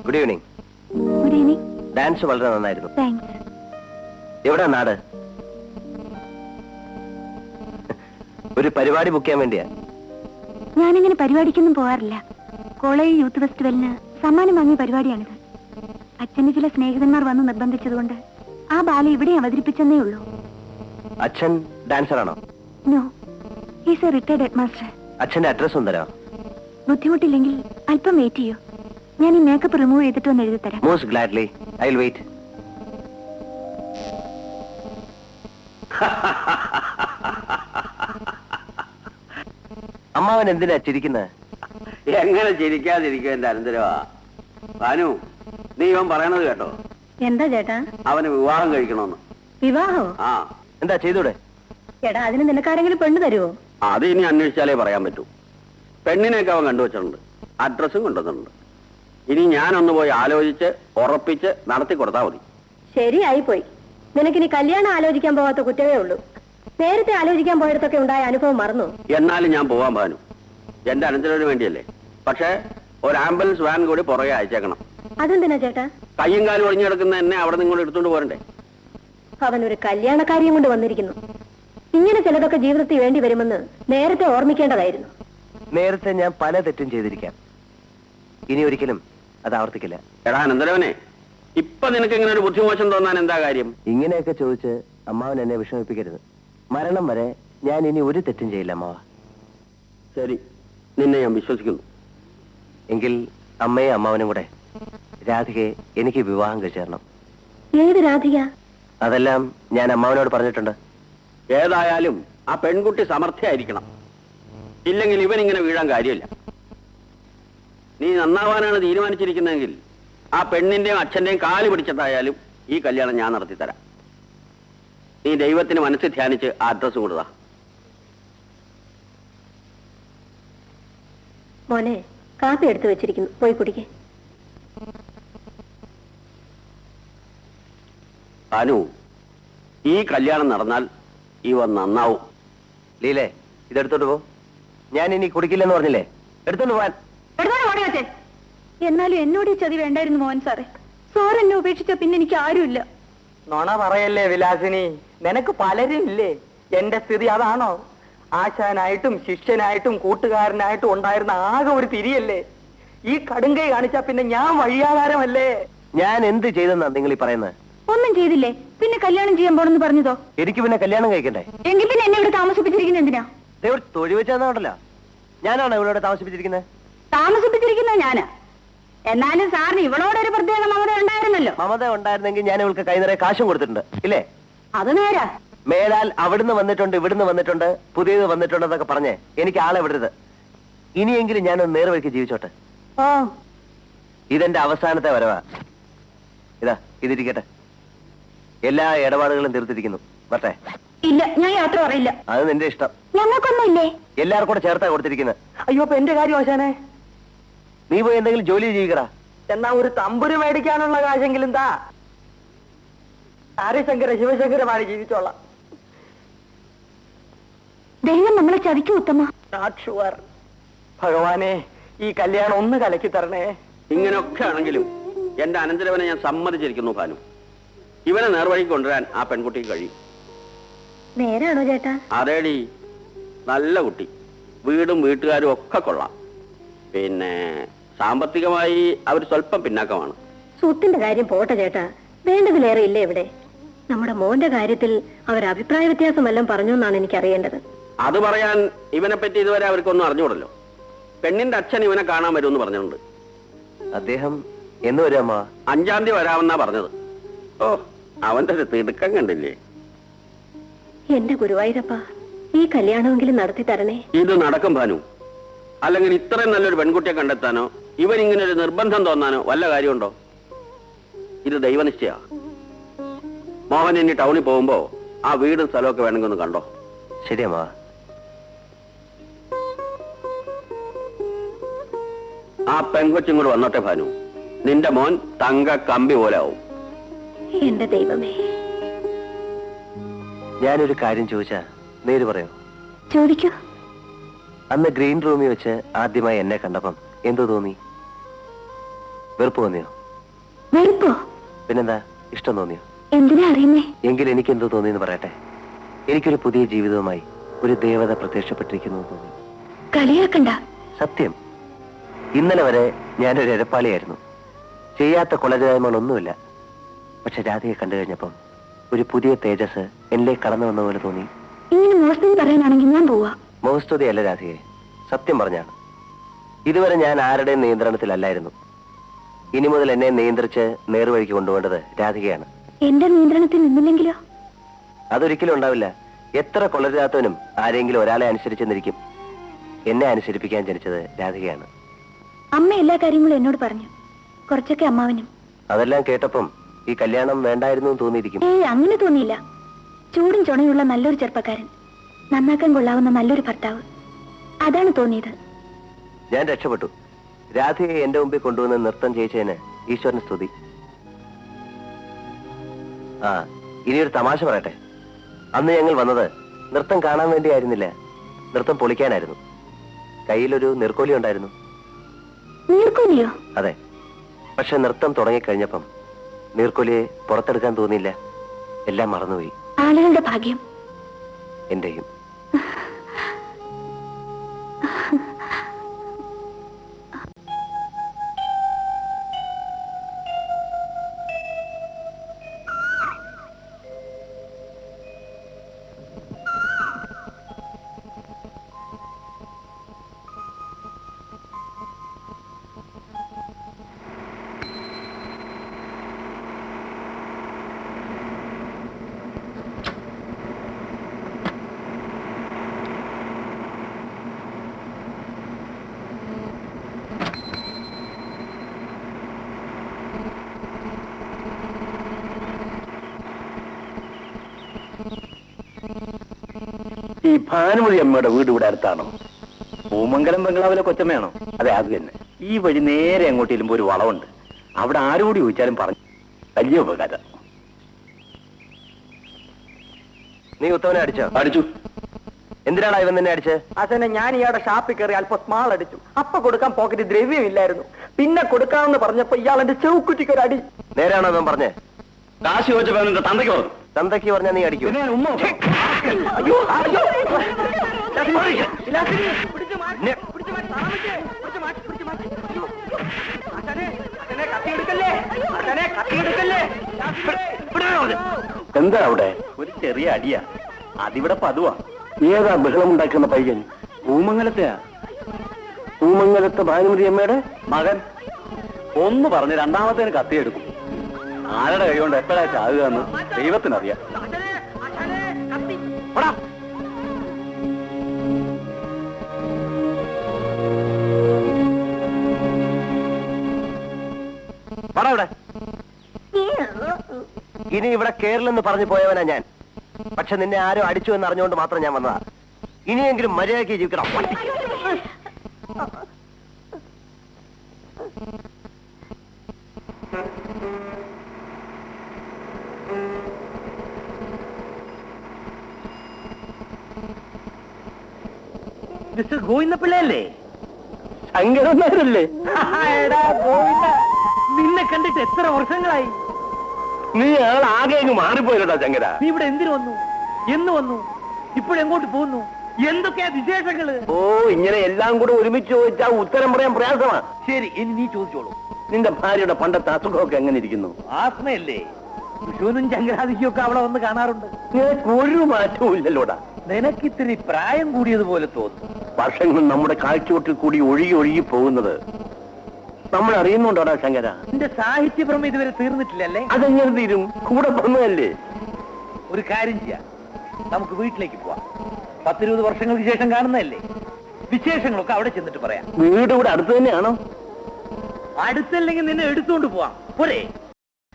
Good evening. Good evening. Dance വളരെ നന്നായിരുന്നു. Thanks. എവിടെ നാട്? ഒരു പരിപാടി ബുക്ക് ചെയ്യാൻ വേണ്ടിയാ. ഞാനിങ്ങനെ പരിപാടിക്കൊന്നും പോകാറില്ല. കോളേജ് യൂത്ത് ഫെസ്റ്റിവലിന് സമ്മാനം വാങ്ങിയ പരിപാടിയാണിത്. അച്ഛന്റെ ചില സ്നേഹിതന്മാർ വന്ന് നിർബന്ധിച്ചതുകൊണ്ട് ആ ബാല ഇവിടെ അവതരിപ്പിച്ചെന്നേ ഉള്ളൂ. അച്ഛൻ ഡാൻസറാണോ? No, he's a retired headmaster. അച്ഛന്റെ അഡ്രസ് ഒന്ന് തരാമോ? ബുദ്ധിമുട്ടില്ലെങ്കിൽ അല്പം വെയിറ്റ് ചെയ്യൂ. ഞാൻ ഈ മേക്കപ്പ് റിമൂവ് ചെയ്തിട്ട് വന്ന് എഴുതി തരാം. Most gladly, I will wait. അമ്മാവൻ എന്തിനാ ചിരിക്കുന്നത്? എങ്ങനെ ചിരിക്കാതിരിക്കും എന്റെ അനന്തരവാ. ഭാനു, നീ ഇവൻ പറയണത് കേട്ടോ? എന്താ ചേട്ടാ? അവന് വിവാഹം കഴിക്കണമെന്ന്. വിവാഹോ? ആ. എന്താ ചെയ്തൂടെ? ചേട്ടാ, അതിന് നിനക്കാരെങ്കിലും പെണ്ണ് തരുമോ? അത് ഇനി അന്വേഷിച്ചാലേ പറയാൻ പറ്റൂ. പെണ്ണിനെയൊക്കെ അവൻ കണ്ടുവച്ചിട്ടുണ്ട്, അഡ്രസ്സും കൊണ്ടുവന്നിട്ടുണ്ട്. ഇനി ഞാനൊന്ന് പോയി ആലോചിച്ച് ഉറപ്പിച്ച് നടത്തി കൊടുത്താൽ മതി. ശരിയായി പോയി. നിനക്കിനി കല്യാണം ആലോചിക്കാൻ പോകാത്ത കുറ്റമേ ഉള്ളൂ. നേരത്തെ ആലോചിക്കാൻ പോയിടത്തൊക്കെ ഉണ്ടായ അനുഭവം മറന്നു. എന്നാലും ഞാൻ പോവാൻ ഭാനു, എന്റെ അനന്തരവിന് വേണ്ടിയല്ലേ. പക്ഷേ ഒരു ആംബുലൻസ് വാൻ കൂടി പുറകെ അയച്ചേക്കണം. അതെന്തിനാ ചേട്ടാ? കയ്യും കാലും ഒഴിഞ്ഞു കിടക്കുന്ന എന്നെ അവിടെ നിങ്ങൾ എടുത്തോണ്ട് പോരണ്ടേ? അവൻ ഒരു കല്യാണക്കാരിയും കൊണ്ട് വന്നിരിക്കുന്നു. ഇങ്ങനെ ചിലതൊക്കെ ജീവിതത്തിൽ വേണ്ടി വരുമെന്ന് നേരത്തെ ഓർമ്മിക്കേണ്ടതായിരുന്നു. നേരത്തെ ഞാൻ പല തെറ്റും ചെയ്തിരിക്കാം. ഇനി ഒരിക്കലും അത് ആവർത്തിക്കില്ല. എടാ അനന്തരവനെ, ഇപ്പൊ നിനക്ക് ഇങ്ങനെ ഒരു ബുദ്ധിമോശം തോന്നാൻ എന്താ കാര്യം? ഇങ്ങനെയൊക്കെ ചോദിച്ച് അമ്മാവൻ എന്നെ വിഷമിപ്പിക്കരുത്. മരണം വരെ ഞാൻ ഇനി ഒരു തെറ്റും ചെയ്യില്ല അമ്മാവ. ശരി, നിന്നെ ഞാൻ വിശ്വസിക്കുന്നു. എങ്കിൽ അമ്മയും അമ്മാവനും കൂടെ രാധികയെ എനിക്ക് വിവാഹം കഴിച്ചു തരണം. ഏത് രാധിക? അതെല്ലാം ഞാൻ അമ്മാവനോട് പറഞ്ഞിട്ടുണ്ട്. ഏതായാലും ആ പെൺകുട്ടി സമർത്ഥയായിരിക്കണം. ഇല്ലെങ്കിൽ ഇവൻ ഇങ്ങനെ വീഴാൻ കാര്യമില്ല. നീ നന്നാവാനാണ് തീരുമാനിച്ചിരിക്കുന്നതെങ്കിൽ ആ പെണ്ണിന്റെയും അച്ഛന്റെയും കാല് പിടിച്ചിട്ടായാലും ഈ കല്യാണം ഞാൻ നടത്തിത്തരാം. നീ ദൈവത്തിന് മനസ്സിൽ ധ്യാനിച്ച് ആ അഡ്രസ് കൊടുത്താ. മോനെ, കാപ്പി എടുത്തു വെച്ചിരിക്കുന്നു, പോയി കുടിക്കേ. ഭാനു, ഈ കല്യാണം നടന്നാൽ ഇവ നന്നാവും. ലീലേ, ഇതെടുത്തോട്ട് പോ. ഞാൻ ഇനി കുടിക്കില്ലെന്ന് പറഞ്ഞില്ലേ? എടുത്തോണ്ട് പോവാൻ. എന്നാലും എന്നോട് ഈ ചതി വേണ്ടായിരുന്നു മോഹൻ സാറേ. സാർ എന്നെ ഉപേക്ഷിച്ച പിന്നെ എനിക്ക് ആരുമില്ല. നോണ പറയല്ലേ വിലാസിനി, നിനക്ക് പലരും ഇല്ലേ? എന്റെ സ്ഥിതി അതാണോ? ആശാനായിട്ടും ശിഷ്യനായിട്ടും കൂട്ടുകാരനായിട്ടും ഉണ്ടായിരുന്ന ആകെ ഒരു തിരിയല്ലേ? ഈ കടുങ്കൈ കാണിച്ചാ പിന്നെ ഞാൻ വഴിയാധാരമല്ലേ? ഞാൻ എന്ത് ചെയ്തെന്നാ നിങ്ങൾ ഈ പറയുന്നത്? ഒന്നും ചെയ്തില്ലേ, പിന്നെ കല്യാണം ചെയ്യാൻ പോണെന്ന് പറഞ്ഞതോ? എനിക്ക് പിന്നെ കല്യാണം കഴിക്കണ്ടേ? എങ്കിൽ പിന്നെ എന്നെ ഇവിടെ താമസിപ്പിച്ചിരിക്കുന്നത് എന്തിനാ? തൊഴിൽ വെച്ചാണല്ലോ. ഞാനാണോ ഇവിടെ താമസിപ്പിച്ചിരിക്കുന്നത്? താമസിപ്പിച്ചിരിക്കുന്നത് ഞാനാ. എന്നാലും സാറിന് ഇവളോടൊരു പ്രത്യേക മമത ഉണ്ടായിരുന്നല്ലോ. മമത ഉണ്ടായിരുന്നെങ്കിൽ ഞാൻ ഇവൾക്ക് കൈനിറയെ കാശും കൊടുത്തിട്ടുണ്ട്, ഇല്ലേ? അത് നേരാ. മേലാൽ അവിടുന്ന് വന്നിട്ടുണ്ട്, ഇവിടുന്ന് വന്നിട്ടുണ്ട്, പുതിയത് വന്നിട്ടുണ്ടെന്നൊക്കെ പറഞ്ഞേ എനിക്ക് ആളെ വിടരുത്. ഇനിയെങ്കിലും ഞാനൊന്ന് നേർവഴിക്ക് ജീവിച്ചോട്ടെ. ഓ, ഇതെന്റെ അവസാനത്തെ വരവാ. ഇതാ ഇതിരിക്കട്ടെ. എല്ലാ ഇടപാടുകളും തീർത്തിരിക്കുന്നു. വട്ടെ. ഇല്ല, ഞാൻ യാത്ര പറയില്ല. അത് നിന്റെ ഇഷ്ടം. ഞങ്ങൾക്കൊന്നുമില്ലേ? എല്ലാവർക്കും കൂടെ ചേർത്താ കൊടുത്തിരിക്കുന്നത്. അയ്യോ, അപ്പൊ എന്റെ കാര്യം ആശാനെ. നീ പോയി എന്തെങ്കിലും ജോലി ജീവിക്കടാ. എന്നാ ഒരു തമ്പുരു മേടിക്കാനുള്ള കാശെങ്കിലും താ. ഹരിശങ്കര ശിവശങ്കരമാണ് ജീവിച്ചോളാം. ദൈവം നമ്മളെ ചതിക്കൂ ഉത്തമ. Not sure. ഭഗവാനെ, ഈ കല്യാണം ഒന്ന് കലക്കി തരണേ. ഇങ്ങനെയൊക്കെ ആണെങ്കിലും എന്റെ അനന്തരവനെ ഞാൻ സമ്മതിച്ചിരിക്കുന്നു ഭാനു. ഇവനെ നേർവഴിക്ക് കൊണ്ടുവരാൻ ആ പെൺകുട്ടിക്ക് കഴിയും. നേരാണോ ചേട്ടാ? അതേടി, നല്ല കുട്ടി, വീടും വീട്ടുകാരും ഒക്കെ കൊള്ളാം. പിന്നെ സാമ്പത്തികമായി അവർ സ്വല്പം പിന്നാക്കമാണ്. സ്വത്തിന്റെ കാര്യം പോട്ടെ ചേട്ടാ, വേണ്ടതിലേറെ ഇല്ലേ ഇവിടെ? നമ്മുടെ മോന്റെ കാര്യത്തിൽ അവർ അഭിപ്രായ വ്യത്യാസം വല്ലതും പറഞ്ഞു എന്നാണ് എനിക്ക് അറിയേണ്ടത്. അത് പറയാൻ ഇവനെ പറ്റി ഇതുവരെ അവർക്കൊന്നും അറിഞ്ഞുകൂടല്ലോ. പെണ്ണിന്റെ അച്ഛൻ ഇവനെ കാണാൻ വരുമെന്ന് പറഞ്ഞിട്ടുണ്ട്. അദ്ദേഹം എന്ന് വരും അമ്മ? 5-ാം തീയതി വരാമെന്നാ പറഞ്ഞത്. ഓ, അവന്റെ ഒരു തിടുക്കം കണ്ടില്ലേ? എന്റെ ഗുരുവായൂരപ്പ, ഈ കല്യാണമെങ്കിലും നടത്തി തരണേ. ഇത് നടക്കും ഭാനു. അല്ലെങ്കിൽ ഇത്രയും നല്ലൊരു പെൺകുട്ടിയെ കണ്ടെത്താനോ ഇവൻ ഇങ്ങനെ ഒരു നിർബന്ധം തോന്നാനോ വല്ല കാര്യമുണ്ടോ? ഇത് ദൈവനിശ്ചയ. മോഹൻ ഇനി ടൗണിൽ പോകുമ്പോ ആ വീടും സ്ഥലമൊക്കെ വേണമെങ്കിൽ ഒന്ന് കണ്ടോ. ശരിയമ്മാ. ആ പെൺകൊച്ചും കൂടെ വന്നോട്ടെ ഭാനു. നിന്റെ മോൻ തങ്ക കമ്പി പോലെ ആവും. എന്റെ ദൈവമേ. ഞാനൊരു കാര്യം ചോദിച്ചാ നേര് പറയോ? ചോദിക്കൂ. അന്ന് ഗ്രീൻ റൂമിൽ വെച്ച് ആദ്യമായി എന്നെ കണ്ടപ്പം എന്തോ തോന്നി? വെറുപ്പ് തോന്നിയോ? വെറുപ്പോ? പിന്നെന്താ, ഇഷ്ടം തോന്നിയോ? എന്തിനാ അറിയുന്നേ? എങ്കിൽ എനിക്ക് എന്തോ തോന്നിയെന്ന് പറയട്ടെ. എനിക്കൊരു പുതിയ ജീവിതവുമായി ഒരു ദേവത പ്രത്യക്ഷപ്പെട്ടിരിക്കുന്നു തോന്നി. കളിയാക്കണ്ട. സത്യം, ഇന്നലെ വരെ ഞാനൊരു എരപ്പാളിയായിരുന്നു. ചെയ്യാത്ത കൊലജായ്മകളൊന്നുമില്ല. പക്ഷെ രാധയെ കണ്ടു കഴിഞ്ഞപ്പം ഒരു പുതിയ തേജസ് എന്നിലേക്ക് കടന്നു വന്ന പോലെ തോന്നി. ഇങ്ങനെ മോശം പറയാനാണെങ്കിൽ ഞാൻ പോവാ. മോഹസ്തുതിയല്ല രാധയെ, സത്യം പറഞ്ഞാണ്. ഇതുവരെ ഞാൻ ആരുടെയും നിയന്ത്രണത്തിലല്ലായിരുന്നു. ഇനി മുതൽ എന്നെ നിയന്ത്രിച്ച് നേർവഴിക്ക് കൊണ്ടുപോകേണ്ടത് രാധികയാണ്. എന്റെ നിയന്ത്രണത്തിൽ നിന്നില്ലെങ്കിലോ? അതൊരിക്കലും ഉണ്ടാവില്ല. എത്ര കൊള്ളരുതാത്തവനും ആരെങ്കിലും ഒരാളെ അനുസരിച്ചെന്നിരിക്കും. എന്നെ അനുസരിപ്പിക്കാൻ ജനിച്ചത് രാധികയാണ്. അമ്മ എല്ലാ കാര്യങ്ങളും എന്നോട് പറഞ്ഞു, കുറച്ചൊക്കെ അമ്മാവനും. അതെല്ലാം കേട്ടപ്പം ഈ കല്യാണം വേണ്ടായിരുന്നു എന്ന് തോന്നിയിരിക്കും. അങ്ങനെ തോന്നിയില്ല. ചൂടും ചുണയുള്ള നല്ലൊരു ചെറുപ്പക്കാരൻ, നന്നാക്കാൻ കൊള്ളാവുന്ന നല്ലൊരു ഭർത്താവ്, അതാണ് തോന്നിയത്. ഞാൻ രക്ഷപ്പെട്ടു. രാധയെ എന്റെ മുമ്പിൽ കൊണ്ടുവന്ന് നൃത്തം ചെയ്യിച്ചതിന് ഈശ്വരന് സ്തുതി. ആ, ഇനിയൊരു തമാശ പറയട്ടെ. അന്ന് ഞങ്ങൾ വന്നത് നൃത്തം കാണാൻ വേണ്ടിയായിരുന്നില്ല, നൃത്തം പൊളിക്കാനായിരുന്നു. കയ്യിലൊരു നീർക്കോലി ഉണ്ടായിരുന്നു. നീർക്കോലിയോ? അതെ. പക്ഷെ നൃത്തം തുടങ്ങിക്കഴിഞ്ഞപ്പം നീർക്കോലിയെ പുറത്തെടുക്കാൻ തോന്നിയില്ല. എല്ലാം മറന്നുപോയി. ആളുകളുടെ ഭാഗ്യം. എന്റെയും. ഈ ഭാനുമതി അമ്മയുടെ വീട് ഇവിടെ അടുത്താണോ? പൂമംഗലം ബംഗ്ലാവിലെ കൊച്ചമ്മയാണോ? അതെ, അത് തന്നെ. ഈ വഴി നേരെ അങ്ങോട്ട് ചെല്ലുമ്പോ ഒരു വളവുണ്ട്. അവിടെ ആരോട് ചോദിച്ചാലും പറഞ്ഞു വലിയ ഉപകാരം. നീ ഉത്തമനെ അടിച്ചോ? അടിച്ചു. എന്തിനാണ് ഇവൻ നിന്നെ അടിച്ച്? അച്ഛനെ ഞാൻ ഇയാളുടെ ഷാപ്പിൽ കയറി അല്പം സ്മാൾ അടിച്ചു. അപ്പൊ കൊടുക്കാൻ പോക്കറ്റ് ദ്രവ്യമില്ലായിരുന്നു. പിന്നെ കൊടുക്കാമെന്ന് പറഞ്ഞപ്പോ ഇയാൾ എന്റെ ചെവുക്കുറ്റിക്ക് ഒരു അടി. നേരാണോ അവൻ പറഞ്ഞേ? കാശ് ചോദിച്ചപ്പോ നിന്റെ തന്തയ്ക്ക് പറഞ്ഞു. തന്തയ്ക്ക് പറഞ്ഞാൽ നീ അടിക്കൂ? അയ്യോ, അയ്യോ. വിലാസിനി, പിടിച്ച് മാറ്റ്, പിടിച്ച് മാറ്റ്, താമസിച്ചേ, പിടിച്ച് മാറ്റ്, പിടിച്ച് മാറ്റ്. അയ്യോ. അച്ഛനെ, അച്ഛനെ കത്തിയെടുക്കല്ലേ, അച്ഛനെ കത്തിയെടുക്കല്ലേ. എന്താ അവിടെ? ഒരു ചെറിയ അടിയാ. അതിവിടെ പതുവാ. ഏതാ ബഹളമുണ്ടാക്കുന്ന പയ്യൻ? പൂമംഗലത്തെയാ. പൂമംഗലത്തെ ഭാനുമതി അമ്മയുടെ മകൻ. ഒന്ന് പറഞ്ഞ് രണ്ടാമത്തേന് കത്തിയെടുക്കും. ആരുടെ കൈകൊണ്ട് എപ്പോഴാ ചാകുക എന്ന് ദൈവത്തിനറിയാം. അച്ഛനെ, അച്ഛനെ കത്തി. പോടാ. പറ ഇവിടെ. ഇനി ഇവിടെ കേരളെന്ന് പറഞ്ഞു പോയവനാ ഞാൻ. പക്ഷെ നിന്നെ ആരോ അടിച്ചു എന്ന് അറിഞ്ഞുകൊണ്ട് മാത്രം ഞാൻ വന്നതാ. ഇനിയെങ്കിലും മര്യാദയ്ക്ക് ജീവിക്കണം. മിസ്റ്റർ ഗോവിന്ദപിള്ളയല്ലേ? ശങ്കരനായരല്ലേ? എടാ ഗോവിന്ദ, നിന്നെ കണ്ടിട്ട് എത്ര വർഷങ്ങളായി? നീ ആകെ അങ്ങ് മാറിപ്പോയില്ലടാ ശങ്കര. നീ ഇവിടെ എന്തിനു വന്നു? എന്ന് വന്നു? ഇപ്പോഴെങ്ങോട്ട് പോകുന്നു? എന്തൊക്കെയാ വിശേഷങ്ങള്? ഓ, ഇങ്ങനെ എല്ലാം കൂടെ ഒരുമിച്ച് ചോദിച്ചാൽ ഉത്തരം പറയാൻ പ്രയാസമാണ്. ശരി, ഇനി നീ ചോദിച്ചോളൂ. നിന്റെ ഭാര്യയുടെ പണ്ടത്തെ അസുഖമൊക്കെ എങ്ങനെ ഇരിക്കുന്നു? ആത്മയല്ലേ? വിഷുവിനും ചങ്കരാതിക്കും ഒക്കെ അവിടെ വന്ന് കാണാറുണ്ട്. നിനക്ക് ഒരു മാറ്റവും ഇല്ലല്ലോടാ. നിനക്കിത്തിരി പ്രായം കൂടിയതുപോലെ തോന്നുന്നു. വർഷങ്ങൾ നമ്മുടെ കാഴ്ചവട്ടിൽ കൂടി ഒഴുകി ഒഴുകി പോകുന്നത് നമ്മൾ അറിയുന്നുണ്ടോടാ ശങ്കര? നിന്റെ സാഹിത്യഭ്രമം ഇതുവരെ തീർന്നിട്ടില്ലല്ലേ? അതെങ്ങനെ തീരും? കൂടെ പറഞ്ഞതല്ലേ. ഒരു കാര്യം ചെയ്യാം, നമുക്ക് വീട്ടിലേക്ക് പോവാം. 10-20 വർഷങ്ങൾക്ക് ശേഷം കാണുന്നതല്ലേ? വിശേഷങ്ങളൊക്കെ അവിടെ ചെന്നിട്ട് പറയാം. വീട് ഇവിടെ അടുത്ത് തന്നെയാണോ? അടുത്തല്ലെങ്കിൽ നിന്നെ എടുത്തുകൊണ്ട് പോവാം. പോരെ?